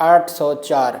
804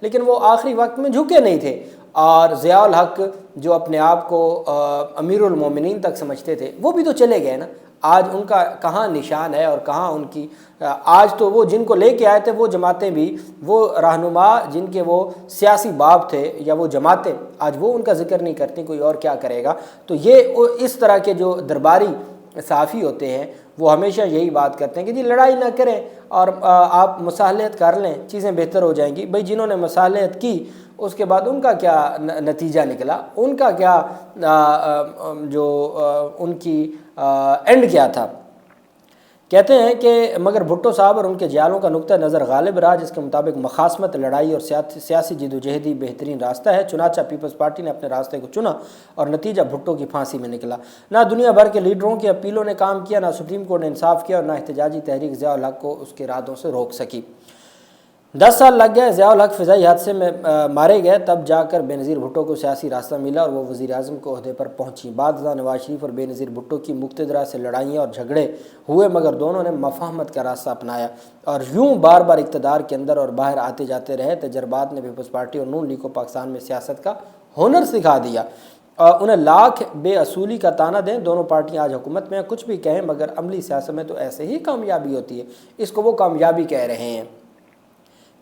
لیکن وہ آخری وقت میں جھکے نہیں تھے، اور ضیاء الحق جو اپنے آپ کو امیر المومنین تک سمجھتے تھے وہ بھی تو چلے گئے نا۔ آج ان کا کہاں نشان ہے اور کہاں ان کی، آج تو وہ جن کو لے کے آئے تھے وہ جماعتیں بھی، وہ رہنما جن کے وہ سیاسی باب تھے یا وہ جماعتیں، آج وہ ان کا ذکر نہیں کرتی، کوئی اور کیا کرے گا۔ تو یہ اس طرح کے جو درباری صحافی ہوتے ہیں وہ ہمیشہ یہی بات کرتے ہیں کہ جی لڑائی نہ کریں اور آپ مصالحت کر لیں، چیزیں بہتر ہو جائیں گی۔ بھئی جنہوں نے مصالحت کی اس کے بعد ان کا کیا نتیجہ نکلا، ان کا کیا جو ان کی اینڈ کیا تھا۔ کہتے ہیں کہ مگر بھٹو صاحب اور ان کے جیالوں کا نقطہ نظر غالب رہا، جس کے مطابق مخاصمت، لڑائی اور سیاسی جدوجہدی بہترین راستہ ہے۔ چنانچہ پیپلز پارٹی نے اپنے راستے کو چنا اور نتیجہ بھٹو کی پھانسی میں نکلا۔ نہ دنیا بھر کے لیڈروں کی اپیلوں نے کام کیا، نہ سپریم کورٹ نے انصاف کیا، اور نہ احتجاجی تحریک ضیاء الحق کو اس کے ارادوں سے روک سکی۔ 10 سال لگ گئے، ضیاء الحق فضائی حادثے میں مارے گئے، تب جا کر بے نظیر بھٹو کو سیاسی راستہ ملا اور وہ وزیر اعظم کے عہدے پر پہنچی۔ بعد ازاں نواز شریف اور بے نظیر بھٹو کی مقتدرہ سے لڑائیاں اور جھگڑے ہوئے، مگر دونوں نے مفاہمت کا راستہ اپنایا اور یوں بار بار اقتدار کے اندر اور باہر آتے جاتے رہے۔ تجربات نے پیپلز پارٹی اور نون لیگ کو پاکستان میں سیاست کا ہنر سکھا دیا۔ انہیں لاکھ بے اصولی کا طعنہ دیں، دونوں پارٹیاں آج حکومت میں ہیں، کچھ بھی کہیں مگر عملی سیاست میں تو ایسے ہی کامیابی ہوتی ہے۔ اس کو وہ کامیابی کہہ رہے ہیں۔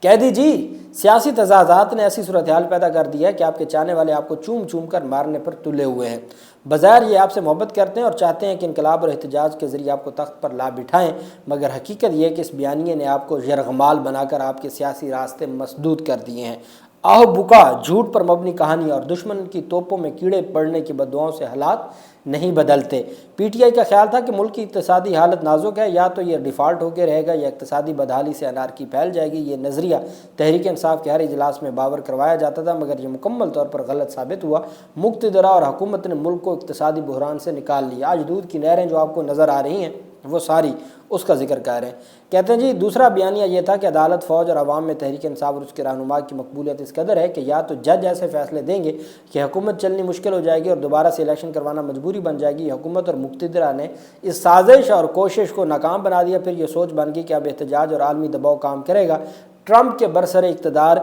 قیدی جی، سیاسی تضادات نے ایسی صورتحال پیدا کر دی ہے کہ آپ کے چاہنے والے آپ کو چوم چوم کر مارنے پر تلے ہوئے ہیں۔ بظاہر یہ آپ سے محبت کرتے ہیں اور چاہتے ہیں کہ انقلاب اور احتجاج کے ذریعے آپ کو تخت پر لا بٹھائیں، مگر حقیقت یہ ہے کہ اس بیانیے نے آپ کو یرغمال بنا کر آپ کے سیاسی راستے مسدود کر دیے ہیں۔ آہ بکا، جھوٹ پر مبنی کہانی اور دشمن کی توپوں میں کیڑے پڑنے کی بددعاؤں سے حالات نہیں بدلتے۔ پی ٹی آئی کا خیال تھا کہ ملک کی اقتصادی حالت نازک ہے، یا تو یہ ڈیفالٹ ہو کے رہے گا یا اقتصادی بدحالی سے انارکی پھیل جائے گی۔ یہ نظریہ تحریک انصاف کے ہر اجلاس میں باور کروایا جاتا تھا، مگر یہ مکمل طور پر غلط ثابت ہوا۔ مقتدرہ اور حکومت نے ملک کو اقتصادی بحران سے نکال لیا۔ آج دودھ کی نہریں جو آپ کو نظر آ رہی ہیں وہ ساری اس کا ذکر کر رہے ہیں۔ کہتے ہیں جی دوسرا بیانیہ یہ تھا کہ عدالت، فوج اور عوام میں تحریک انصاف اور اس کے رہنما کی مقبولیت اس قدر ہے کہ یا تو جج ایسے فیصلے دیں گے کہ حکومت چلنی مشکل ہو جائے گی اور دوبارہ سے الیکشن کروانا مجبوری بن جائے گی۔ حکومت اور مقتدرہ نے اس سازش اور کوشش کو ناکام بنا دیا۔ پھر یہ سوچ بن گئی کہ اب احتجاج اور عالمی دباؤ کام کرے گا۔ ٹرمپ کے برسر اقتدار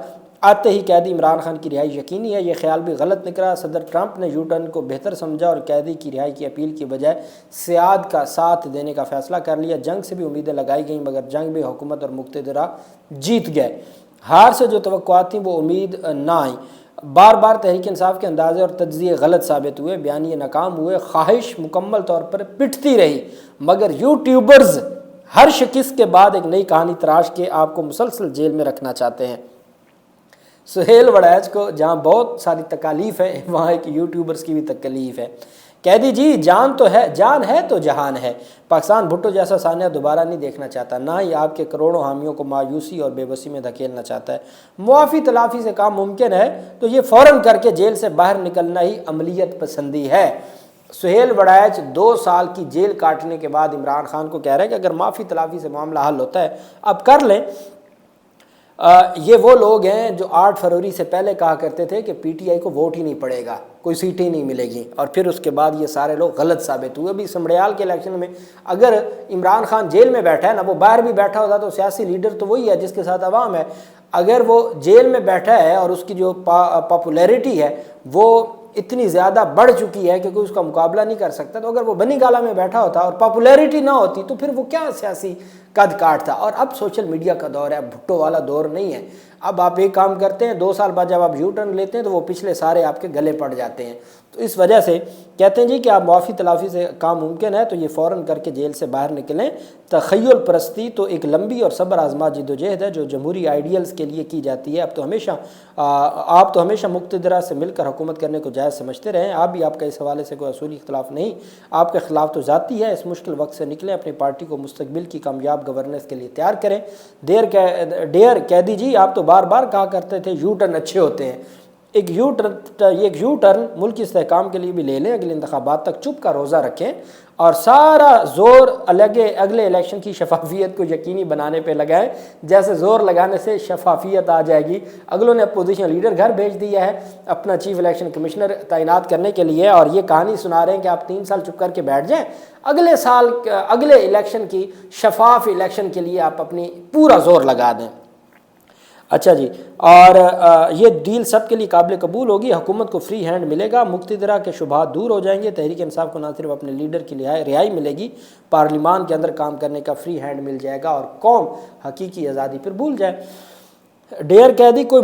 آتے ہی قیدی عمران خان کی رہائی یقینی ہے۔ یہ خیال بھی غلط نکلا۔ صدر ٹرمپ نے یو ٹرن کو بہتر سمجھا اور قیدی کی رہائی کی اپیل کی بجائے سیاد کا ساتھ دینے کا فیصلہ کر لیا۔ جنگ سے بھی امیدیں لگائی گئیں، مگر جنگ میں حکومت اور مقتدرہ جیت گئے۔ ہار سے جو توقعات تھیں وہ امید نہ آئیں۔ بار بار تحریک انصاف کے اندازے اور تجزیے غلط ثابت ہوئے، بیانیے ناکام ہوئے، خواہش مکمل طور پر پٹتی رہی، مگر یوٹیوبرز ہر شکست کے بعد ایک نئی کہانی تراش کے آپ کو مسلسل جیل میں رکھنا چاہتے ہیں۔ سہیل وڑیچ کو جہاں بہت ساری تکالیف ہے، وہاں ایک یوٹیوبرز کی بھی تکلیف ہے۔ قیدی جی، جان تو ہے، جان ہے تو جہان ہے۔ پاکستان بھٹو جیسا سانحہ دوبارہ نہیں دیکھنا چاہتا، نہ ہی آپ کے کروڑوں حامیوں کو مایوسی اور بے بسی میں دھکیلنا چاہتا ہے۔ معافی تلافی سے کام ممکن ہے تو یہ فوراً کر کے جیل سے باہر نکلنا ہی عملیت پسندی ہے۔ سہیل وڑیچ 2 سال کی جیل کاٹنے کے بعد عمران خان کو کہہ رہے ہیں کہ اگر معافی تلافی سے معاملہ حل ہوتا ہے اب کر لیں۔ یہ وہ لوگ ہیں جو 8 فروری سے پہلے کہا کرتے تھے کہ پی ٹی آئی کو ووٹ ہی نہیں پڑے گا، کوئی سیٹ ہی نہیں ملے گی، اور پھر اس کے بعد یہ سارے لوگ غلط ثابت ہوئے۔ ابھی سمڑیال کے الیکشن میں اگر عمران خان جیل میں بیٹھا ہے نا، وہ باہر بھی بیٹھا ہوتا تو سیاسی لیڈر تو وہی ہے جس کے ساتھ عوام ہے۔ اگر وہ جیل میں بیٹھا ہے اور اس کی جو پاپولیرٹی ہے وہ اتنی زیادہ بڑھ چکی ہے کہ کوئی اس کا مقابلہ نہیں کر سکتا، تو اگر وہ بنی گالہ میں بیٹھا ہوتا اور پاپولیرٹی نہ ہوتی تو پھر وہ کیا سیاسی قد کاٹ تھا۔ اور اب سوشل میڈیا کا دور ہے، اب بھٹو والا دور نہیں ہے۔ اب آپ ایک کام کرتے ہیں، 2 سال بعد جب آپ یو ٹرن لیتے ہیں تو وہ پچھلے سارے آپ کے گلے پڑ جاتے ہیں۔ تو اس وجہ سے کہتے ہیں جی کہ آپ معافی تلافی سے کام ممکن ہے تو یہ فوراً کر کے جیل سے باہر نکلیں۔ تخیل پرستی تو ایک لمبی اور صبر آزما جدوجہد ہے جو جمہوری آئیڈیلز کے لیے کی جاتی ہے۔ آپ تو ہمیشہ مقتدرہ سے مل کر حکومت کرنے کو جائز سمجھتے رہیں۔ آپ بھی، آپ کا اس حوالے سے کوئی اصولی اختلاف نہیں، آپ کا اختلاف تو ذاتی ہے۔ اس مشکل وقت سے نکلیں، اپنی پارٹی کو مستقبل کی کامیاب گورننس کے لیے تیار کریں۔ ڈیئر قیدی جی، آپ تو بار بار کہا کرتے تھے یو ٹرن اچھے ہوتے ہیں، ایک یو ٹرن ملک کی استحکام کے لیے بھی لے لیں، اگلے انتخابات تک چپ کا روزہ رکھیں اور سارا زور اگلے الیکشن کی شفافیت کو یقینی بنانے پہ لگائیں۔ جیسے زور لگانے سے شفافیت آ جائے گی۔ اگلوں نے اپوزیشن لیڈر گھر بھیج دیا ہے اپنا چیف الیکشن کمشنر تعینات کرنے کے لیے، اور یہ کہانی سنا رہے ہیں کہ آپ 3 سال چپ کر کے بیٹھ جائیں، اگلے الیکشن کی شفاف الیکشن کے لیے آپ اپنی پورا زور لگا دیں۔ اچھا جی، اور یہ ڈیل سب کے لیے قابل قبول ہوگی، حکومت کو فری ہینڈ ملے گا، مقتدرہ کے شبہات دور ہو جائیں گے، تحریک انصاف کو نہ صرف اپنے لیڈر کی رہائی ملے گی، پارلیمان کے اندر کام کرنے کا فری ہینڈ مل جائے گا، اور قوم حقیقی آزادی پر بھول جائے۔ ڈیئر قیدی، کوئی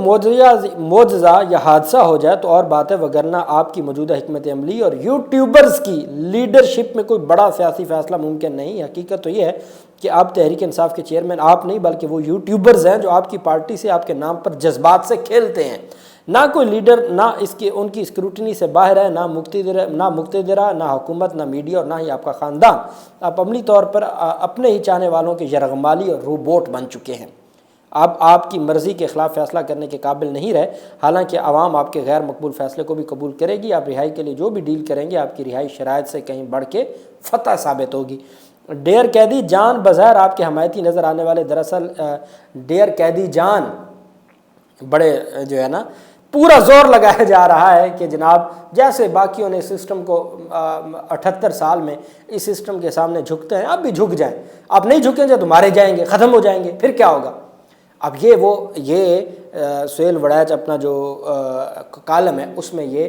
معجزہ یا حادثہ ہو جائے تو اور بات ہے، وگرنہ آپ کی موجودہ حکمت عملی اور یوٹیوبرز کی لیڈرشپ میں کوئی بڑا سیاسی فیصلہ ممکن نہیں۔ حقیقت تو یہ ہے کہ آپ تحریک انصاف کے چیئرمین آپ نہیں بلکہ وہ یوٹیوبرز ہیں جو آپ کی پارٹی سے آپ کے نام پر جذبات سے کھیلتے ہیں۔ نہ کوئی لیڈر نہ ان کی اسکروٹنی سے باہر ہے، نہ مقتدرہ، نہ حکومت، نہ میڈیا، اور نہ ہی آپ کا خاندان۔ آپ عملی طور پر اپنے ہی چاہنے والوں کے یرغمالی اور روبوٹ بن چکے ہیں۔ آپ کی مرضی کے خلاف فیصلہ کرنے کے قابل نہیں رہے، حالانکہ عوام آپ کے غیر مقبول فیصلے کو بھی قبول کرے گی۔ آپ رہائی کے لیے جو بھی ڈیل کریں گے آپ کی رہائی شرائط سے کہیں بڑھ کے فتح ثابت ہوگی۔ ڈیئر قیدی جان، بظاہر آپ کے حمایتی نظر آنے والے دراصل ڈیئر قیدی جان بڑے جو ہے نا پورا زور لگایا جا رہا ہے کہ جناب جیسے باقیوں نے سسٹم کو 78 سال میں اس سسٹم کے سامنے جھکتے ہیں، آپ بھی جھک جائیں۔ آپ نہیں جھکیں گے تو مارے جائیں گے، ختم ہو جائیں گے، پھر کیا ہوگا؟ اب یہ سہیل وڑائچ اپنا جو کالم ہے اس میں یہ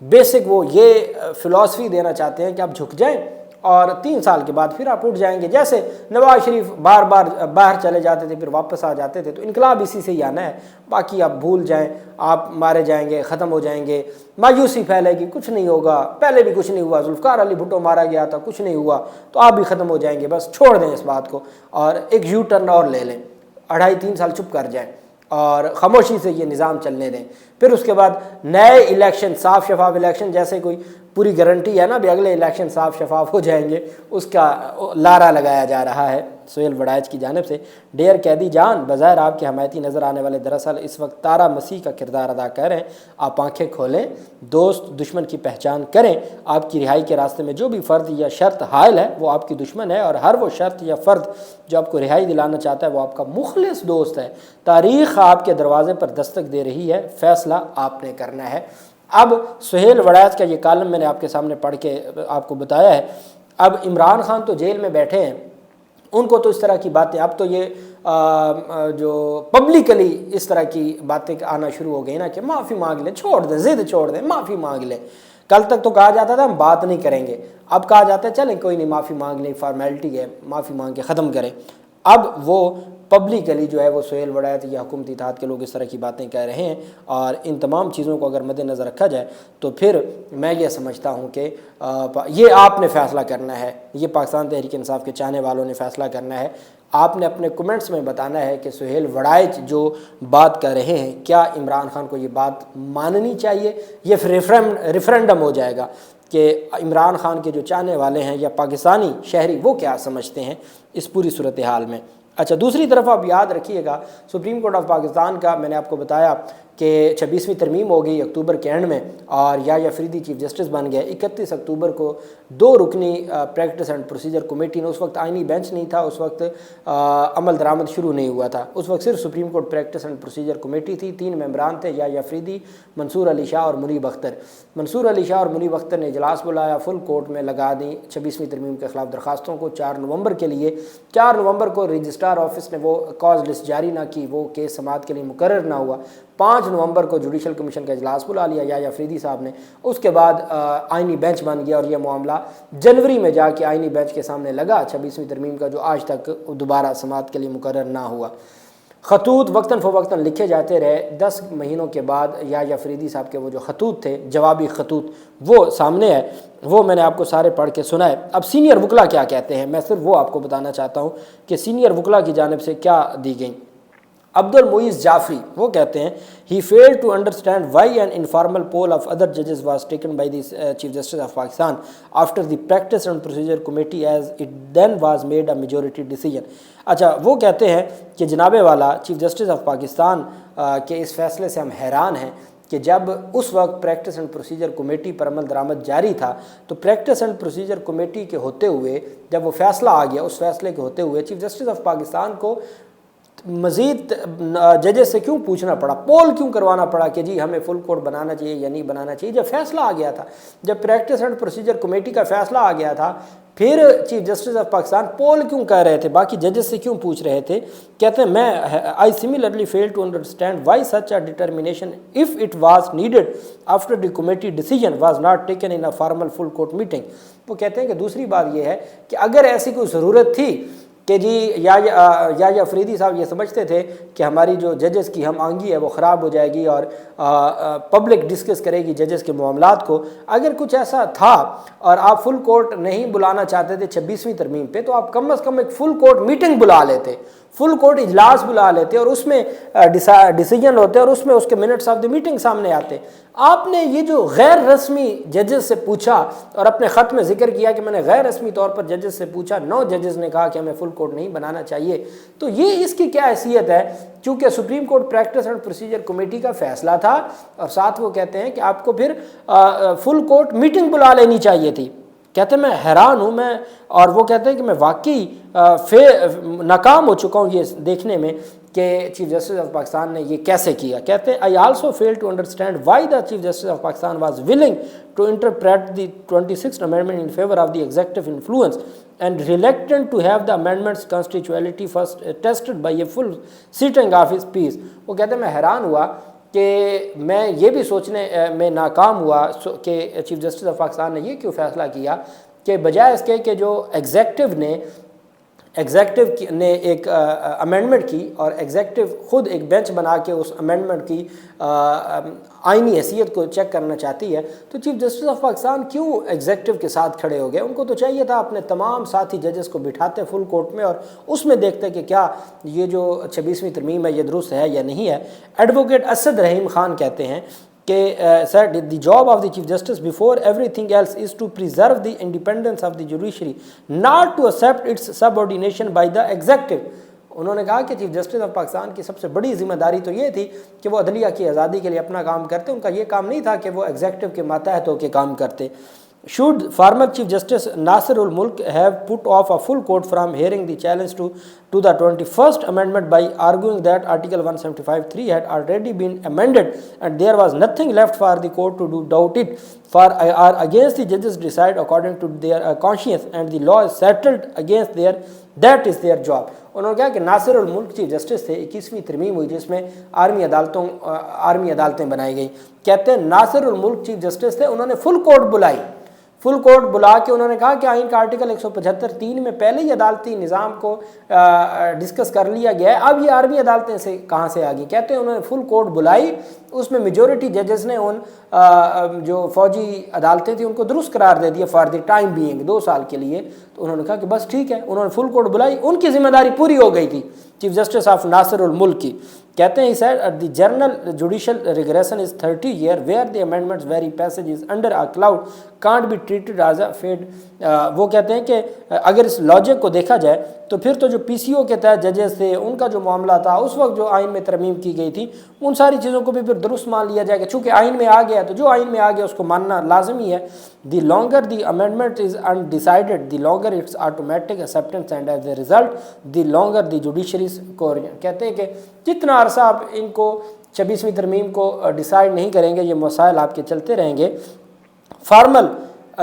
بیسک وہ یہ فلسفی دینا چاہتے ہیں کہ آپ جھک جائیں اور 3 سال کے بعد پھر آپ اٹھ جائیں گے۔ جیسے نواز شریف بار بار باہر چلے جاتے تھے پھر واپس آ جاتے تھے، تو انقلاب اسی سے ہی آنا ہے۔ باقی آپ بھول جائیں، آپ مارے جائیں گے، ختم ہو جائیں گے، مایوسی پھیلے گی، کچھ نہیں ہوگا، پہلے بھی کچھ نہیں ہوا، ذوالفقار علی بھٹو مارا گیا تھا، کچھ نہیں ہوا، تو آپ بھی ختم ہو جائیں گے۔ بس چھوڑ دیں اس بات کو اور ایک یو ٹرن اور لے لیں، 2.5-3 سال چپ کر جائیں اور خاموشی سے یہ نظام چلنے دیں۔ پھر اس کے بعد نئے الیکشن، صاف شفاف الیکشن، جیسے کوئی پوری گارنٹی ہے نا بھی اگلے الیکشن صاف شفاف ہو جائیں گے، اس کا لارا لگایا جا رہا ہے سہیل وڑائچ کی جانب سے۔ ڈیئر قیدی جان، بظاہر آپ کے حمایتی نظر آنے والے دراصل اس وقت تارا مسیح کا کردار ادا کر رہے ہیں۔ آپ آنکھیں کھولیں، دوست دشمن کی پہچان کریں۔ آپ کی رہائی کے راستے میں جو بھی فرد یا شرط حائل ہے وہ آپ کی دشمن ہے، اور ہر وہ شرط یا فرد جو آپ کو رہائی دلانا چاہتا ہے وہ آپ کا مخلص دوست ہے۔ تاریخ آپ کے دروازے پر دستک دے رہی ہے، فیصلہ آپ نے کرنا ہے۔ اب سہیل وڑائچ کا یہ کالم میں نے آپ کے سامنے پڑھ کے آپ کو بتایا ہے۔ اب عمران خان تو جیل میں بیٹھے ہیں، ان کو تو اس طرح کی باتیں، اب تو یہ جو پبلکلی اس طرح کی باتیں آنا شروع ہو گئی نا کہ معافی مانگ لیں، چھوڑ دیں، ضد چھوڑ دیں، معافی مانگ لیں۔ کل تک تو کہا جاتا تھا ہم بات نہیں کریں گے، اب کہا جاتا ہے چلیں کوئی نہیں، معافی مانگ لیں، فارمیلٹی ہے، معافی مانگ کے ختم کریں۔ اب وہ پبلکلی جو ہے وہ سہیل وڑائچ یا حکومتی اتحاد کے لوگ اس طرح کی باتیں کہہ رہے ہیں، اور ان تمام چیزوں کو اگر مد نظر رکھا جائے تو پھر میں یہ سمجھتا ہوں کہ یہ آپ نے فیصلہ کرنا ہے، یہ پاکستان تحریک انصاف کے چاہنے والوں نے فیصلہ کرنا ہے۔ آپ نے اپنے کمنٹس میں بتانا ہے کہ سہیل وڑائچ جو بات کر رہے ہیں کیا عمران خان کو یہ بات ماننی چاہیے، یہ پھر ریفرینڈم ہو جائے گا کہ عمران خان کے جو چاہنے والے ہیں یا پاکستانی شہری وہ کیا سمجھتے ہیں اس پوری صورتحال میں۔ اچھا، دوسری طرف آپ یاد رکھیے گا سپریم کورٹ آف پاکستان کا میں نے آپ کو بتایا کہ 26ویں ترمیم ہو گئی اکتوبر کے اینڈ میں، اور یا افریدی چیف جسٹس بن گئے۔ 31 اکتوبر کو 2 رکنی پریکٹس اینڈ پروسیجر کمیٹی نے، اس وقت آئینی بینچ نہیں تھا، اس وقت عمل درآمد شروع نہیں ہوا تھا، اس وقت صرف supreme court practice and procedure committee تھی۔ 3 ممبران تھے، یا افریدی، منصور علی شاہ اور منیب اختر۔ منصور علی شاہ اور منیب اختر نے اجلاس بلایا، فل کورٹ میں لگا دی 26ویں ترمیم کے خلاف درخواستوں کو 4 نومبر کے لیے۔ 4 نومبر کو رجسٹرار آفس نے وہ کاز لسٹ جاری نہ کی، وہ کیس سماعت کے لیے مقرر نہ ہوا۔ 5 نومبر کو جوڈیشل کمیشن کا اجلاس بلا لیا یا افریدی صاحب نے، اس کے بعد آئینی بینچ بن گیا، اور یہ معاملہ جنوری میں جا کے آئینی بینچ کے سامنے لگا 26ویں ترمیم کا، جو آج تک دوبارہ سماعت کے لیے مقرر نہ ہوا۔ خطوط وقتاً فوقتاً لکھے جاتے رہے۔ 10 مہینوں کے بعد یا افریدی صاحب کے وہ جو خطوط تھے، جوابی خطوط، وہ سامنے ہے، وہ میں نے آپ کو سارے پڑھ کے سنائے۔ اب سینئر وکلا کیا کہتے ہیں، میں صرف وہ آپ کو بتانا چاہتا ہوں کہ سینئر وکلا کی جانب سے کیا دی گئیں۔ عبد المعیز جعفری وہ کہتے ہیں he failed to understand why an informal poll of other judges was taken by the Chief Justice of Pakistan after the Practice and Procedure Committee as it then was made a majority decision۔ اچھا، وہ کہتے ہیں کہ جناب والا chief justice of Pakistan کے اس فیصلے سے ہم حیران ہیں کہ جب اس وقت پریکٹس اینڈ پروسیجر کمیٹی پر عمل درآمد جاری تھا تو پریکٹس اینڈ پروسیجر کمیٹی کے ہوتے ہوئے جب وہ فیصلہ آ گیا، اس فیصلے کے ہوتے ہوئے چیف جسٹس آف پاکستان کو مزید ججز سے کیوں پوچھنا پڑا، پول کیوں کروانا پڑا کہ جی ہمیں فل کوڈ بنانا چاہیے یا نہیں بنانا چاہیے؟ جب فیصلہ آ گیا تھا، جب پریکٹس اینڈ پروسیجر کمیٹی کا فیصلہ آ گیا تھا، پھر چیف جسٹس آف پاکستان پول کیوں کہہ رہے تھے، باقی ججز سے کیوں پوچھ رہے تھے؟ کہتے ہیں میں I similarly feel to understand why such a determination of it was needed after the committee decision was not taken in a formal full court meeting. وہ کہتے ہیں کہ دوسری بات یہ ہے کہ اگر ایسی کوئی ضرورت تھی کہ جی یا افریدی صاحب یہ سمجھتے تھے کہ ہماری جو ججز کی ہم آہنگی ہے وہ خراب ہو جائے گی اور پبلک ڈسکس کرے گی ججز کے معاملات کو، اگر کچھ ایسا تھا اور آپ فل کورٹ نہیں بلانا چاہتے تھے 26ویں ترمیم پہ، تو آپ کم از کم ایک فل کورٹ میٹنگ بلا لیتے، فل کورٹ اجلاس بلا لیتے اور اس میں ڈیسیجن ہوتے اور اس میں اس کے منٹس آف دی میٹنگ سامنے آتے۔ آپ نے یہ جو غیر رسمی ججز سے پوچھا اور اپنے خط میں ذکر کیا کہ میں نے غیر رسمی طور پر ججز سے پوچھا، 9 ججز نے کہا کہ ہمیں فل کورٹ نہیں بنانا چاہیے، تو یہ اس کی کیا حیثیت ہے؟ چونکہ supreme court practice and procedure committee کا فیصلہ تھا اور ساتھ وہ کہتے ہیں کہ آپ کو پھر فل کورٹ میٹنگ بلا لینی چاہیے تھی۔ کہتے ہیں میں حیران ہوں، اور وہ کہتے ہیں کہ میں واقعی ناکام ہو چکا ہوں یہ دیکھنے میں کہ چیف جسٹس آف پاکستان نے یہ کیسے کیا۔ کہتے ہیں I also feel to understand why the chief justice of Pakistan was willing to interpret the 26th amendment in favor of the executive influence and reluctant to have the amendment's constitutionality first tested by a full sitting of his peace۔ وہ کہتے ہیں میں حیران ہوا کہ میں یہ بھی سوچنے میں ناکام ہوا کہ چیف جسٹس آف پاکستان نے یہ کیوں فیصلہ کیا کہ بجائے اس کے کہ جو ایگزیکٹو نے ایک امینڈمنٹ کی اور ایگزیکٹو خود ایک بینچ بنا کے اس امینڈمنٹ کی آئینی حیثیت کو چیک کرنا چاہتی ہے، تو چیف جسٹس آف پاکستان کیوں ایگزیکٹو کے ساتھ کھڑے ہو گئے؟ ان کو تو چاہیے تھا اپنے تمام ساتھی ججز کو بٹھاتے فل کورٹ میں اور اس میں دیکھتے کہ کیا یہ جو 26ویں ترمیم ہے یہ درست ہے یا نہیں ہے۔ ایڈوکیٹ اسد رحیم خان کہتے ہیں کہ said the job of the chief justice before everything else is to preserve the independence of the judiciary, not to accept its subordination by the executive۔ انہوں نے کہا کہ چیف جسٹس آف پاکستان کی سب سے بڑی ذمہ داری تو یہ تھی کہ وہ عدلیہ کی آزادی کے لیے اپنا کام کرتے، ان کا یہ کام نہیں تھا کہ وہ ایگزیکٹو کے ماتحت ہو کے کام کرتے۔ Should former Chief Justice Nasir ul Mulk have put off a full court from hearing the challenge to the 21st Amendment by arguing that Article 175(3) had already been amended and there was nothing left for the court to do doubt it, for or against the judges decide according to their conscience and the law is settled against their, that is their job۔ انہوں نے کہا کہ ناصر الملک chief justice تھے، 21ویں ترمیم ہوئی جس میں آرمی عدالتیں بنائی گئی۔ کہتے ہیں ناصر الملک چیف جسٹس تھے، انہوں نے فل کورٹ بلائی، فل کورٹ بلا کے انہوں نے کہا کہ آئین کا آرٹیکل 175(3) میں پہلے ہی عدالتی نظام کو ڈسکس کر لیا گیا ہے، اب یہ آرمی عدالتیں سے کہاں سے آ گئی؟ کہتے ہیں انہوں نے فل کورٹ بلائی، اس میں میجورٹی ججز نے ان جو فوجی عدالتیں تھیں ان کو درست قرار دے دیا فار دی ٹائم بینگ، 2 سال کے لیے۔ تو انہوں نے کہا کہ بس ٹھیک ہے، انہوں نے فل کورٹ بلائی، ان کی ذمہ داری پوری ہو گئی تھی چیف جسٹس آف ناصر الملک کی۔ کہتے ہیں the general judicial regression is 30 years where the amendments very passage is under a cloud can't be treated as a fade۔ وہ کہتے ہیں کہ اگر اس لاجک کو دیکھا جائے تو پھر تو جو پی سی او کے تحت ججز تھے ان کا جو معاملہ تھا اس وقت جو آئین میں ترمیم کی گئی تھی ان ساری چیزوں کو بھی پھر درست مان لیا جائے گا، چونکہ آئین میں آ گیا تو جو آئین میں آ گیا اس کو ماننا لازمی ہے۔ the longer the amendment is undecided the longer its automatic acceptance and as a result the longer the judiciary's coherence۔ کہتے ہیں کہ جتنا عرصہ آپ ان کو 26ویں ترمیم کو ڈیسائیڈ نہیں کریں گے یہ مسائل آپ کے چلتے رہیں گے۔ فارمل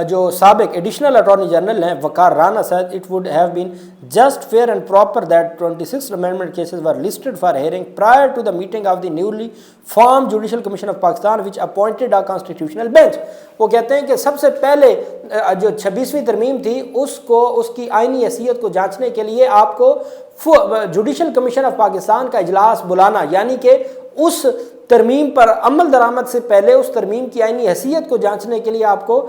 جو سابق ایڈیشنل اٹارنی جنرل ہیں وقار Rana said it would have been just fair and proper that 26th amendment cases were listed for hearing prior to the meeting of the newly formed Judicial Commission of Pakistan which appointed a constitutional bench۔ وہ کہتے ہیں کہ سب سے پہلے جو 26ویں ترمیم تھی اس کی آئینی حیثیت کو جانچنے کے لیے آپ کو جوڈیشل کمیشن آف پاکستان کا اجلاس بلانا، یعنی کہ اس ترمیم پر عمل درآمد سے پہلے اس ترمیم کی آئینی حیثیت کو جانچنے کے لیے آپ کو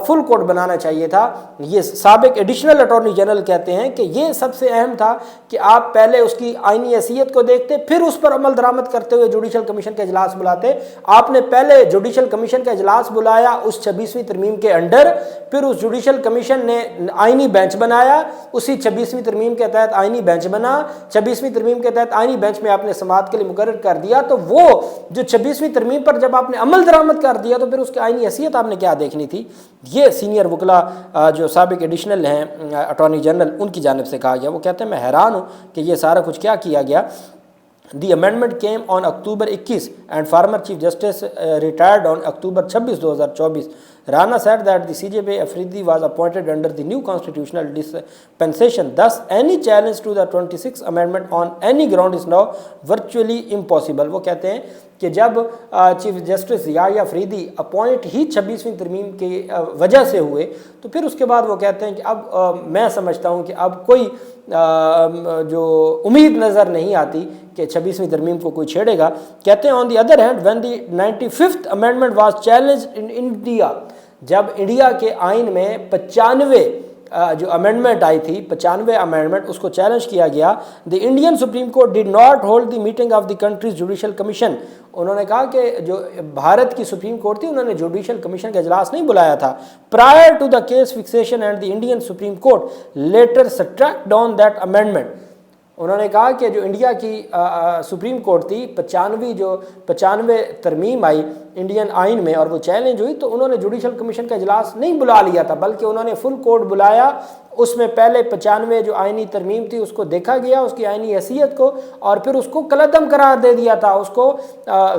فل کورٹ بنانا چاہیے تھا۔ یہ سابق ایڈیشنل اٹارنی جنرل کہتے ہیں کہ یہ سب سے اہم تھا کہ آپ پہلے اس کی آئینی حیثیت کو دیکھتے پھر اس پر عمل درآمد کرتے ہوئے جوڈیشل کمیشن کا اجلاس بلاتے۔ آپ نے پہلے جوڈیشل کمیشن کا اجلاس بلایا اس 26ویں ترمیم کے انڈر، پھر اس جوڈیشل کمیشن نے آئینی بینچ بنایا، اسی 26ویں ترمیم کے تحت آئینی بینچ بنا، 26ویں ترمیم کے تحت آئینی بینچ میں آپ نے سماعت کے لیے مقرر کر دیا، تو وہ جو 26ویں ترمیم پر جب آپ نے عمل درآمد کر دیا تو پھر اس کی آئینی حیثیت آپ نے کیا دیکھنی تھی۔ یہ سینئر وکلاء جو سابق ایڈیشنل ہیں اٹارنی جنرل، ان کی جانب سے کہا گیا۔ وہ کہتے ہیں میں حیران ہوں کہ یہ سارا کچھ کیا کیا گیا۔ The amendment came on October 21 and former Chief Justice retired on October 26, 2024. Rana said that the CJP Afridi was appointed under the new constitutional dispensation. Thus, any challenge to the 26th amendment on any ground is now virtually impossible. وہ کہتے ہیں کہ جب chief justice یحییٰ Afridi appoint ہی 26ویں ترمیم کی وجہ سے ہوئے تو پھر اس کے بعد وہ کہتے ہیں کہ اب میں سمجھتا ہوں کہ اب کوئی جو امید نظر نہیں آتی کہ 26ویں ترمیم کو کوئی چھیڑے گا۔ کہتے ہیں on the other hand when the 95th amendment was challenged in India، جب انڈیا کے آئین میں 95 جو امینڈمنٹ آئی تھی 95 امینڈمنٹ، اس کو چیلنج کیا گیا۔ دی Indian supreme court did not hold the meeting of the countries judicial commission. انہوں نے کہا کہ جو بھارت کی سپریم کورٹ تھی انہوں نے جوڈیشل کمیشن کا اجلاس نہیں بلایا تھا۔ Prior to the case fixation and the Indian supreme court later struck down that amendment. انہوں نے کہا کہ جو انڈیا کی سپریم کورٹ تھی 95 ترمیم آئی انڈین آئین میں اور وہ چیلنج ہوئی تو انہوں نے جوڈیشل کمیشن کا اجلاس نہیں بلا لیا تھا، بلکہ انہوں نے فل کورٹ بلایا۔ اس میں پہلے 95 جو آئینی ترمیم تھی اس کو دیکھا گیا، اس کی آئینی حیثیت کو، اور پھر اس کو کالعدم قرار دے دیا تھا، اس کو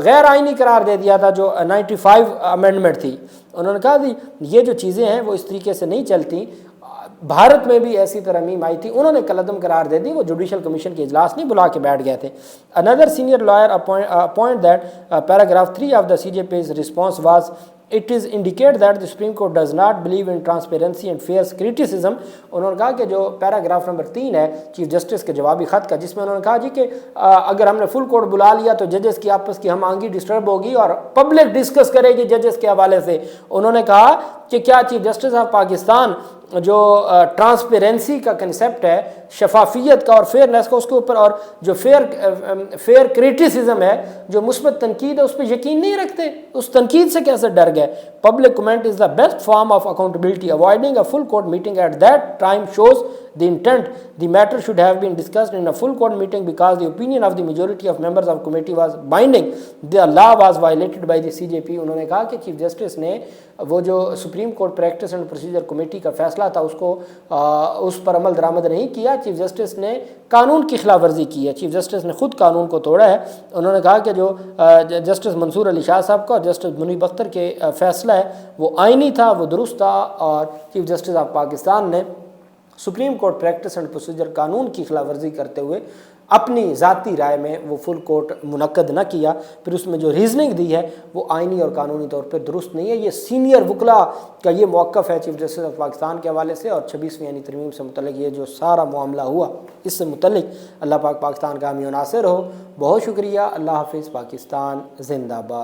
غیر آئینی قرار دے دیا تھا جو 95 امینڈمنٹ تھی۔ انہوں نے کہا یہ جو چیزیں ہیں وہ اس طریقے سے نہیں چلتی۔ بھارت میں بھی ایسی ترمیم آئی تھی، انہوں نے کالعدم قرار دے دی، وہ جوڈیشل کمیشن کے اجلاس نہیں بلا کے بیٹھ گئے تھے۔ Another senior lawyer point that paragraph 3 of the CJP's response was it is indicate that the Supreme Court does not believe in transparency and fair criticism۔ انہوں نے کہا کہ جو پیراگراف نمبر 3 ہے چیف جسٹس کے جوابی خط کا، جس میں انہوں نے کہا کہ اگر ہم نے فل کورٹ بلا لیا تو ججز کی آپس کی ہم آہنگی ڈسٹرب ہوگی اور پبلک ڈسکس کرے گی ججز کے حوالے سے۔ انہوں نے کہا کہ کیا چیف جسٹس آف پاکستان جو ٹرانسپیرنسی کا کنسیپٹ ہے، شفافیت کا اور فیئرنیس کا، اس کے اوپر، اور جو فیئر کریٹیسزم ہے، جو مثبت تنقید ہے، اس پہ یقین نہیں رکھتے؟ اس تنقید سے کیسے ڈر گئے؟ Public comment is the best form of accountability, avoiding a full court meeting at that time shows the intent the matter should have been discussed in a full court meeting because the opinion of the majority of members of committee was binding, the law was violated by the CJP۔ انہوں نے کہا کہ chief justice نے وہ جو supreme court practice and procedure committee کا فیصلہ تھا اس پر عمل درآمد نہیں کیا، چیف جسٹس نے قانون کی خلاف ورزی کی ہے، چیف جسٹس نے خود قانون کو توڑا ہے۔ انہوں نے کہا کہ جو جسٹس منصور علی شاہ صاحب کا اور جسٹس منیب اختر کے فیصلہ ہے وہ آئینی تھا، وہ درست تھا، اور چیف جسٹس آف پاکستان نے supreme court practice and procedure قانون کی خلاف ورزی کرتے ہوئے اپنی ذاتی رائے میں وہ فل کورٹ منعقد نہ کیا۔ پھر اس میں جو ریزننگ دی ہے وہ آئینی اور قانونی طور پہ درست نہیں ہے۔ یہ سینئر وکلاء کا یہ موقف ہے چیف جسٹس آف پاکستان کے حوالے سے، اور 26ویں یعنی ترمیم سے متعلق یہ جو سارا معاملہ ہوا اس سے متعلق۔ اللہ پاک پاکستان کا حامی و ناصر ہو۔ بہت شکریہ۔ اللہ حافظ۔ پاکستان زندہ باد۔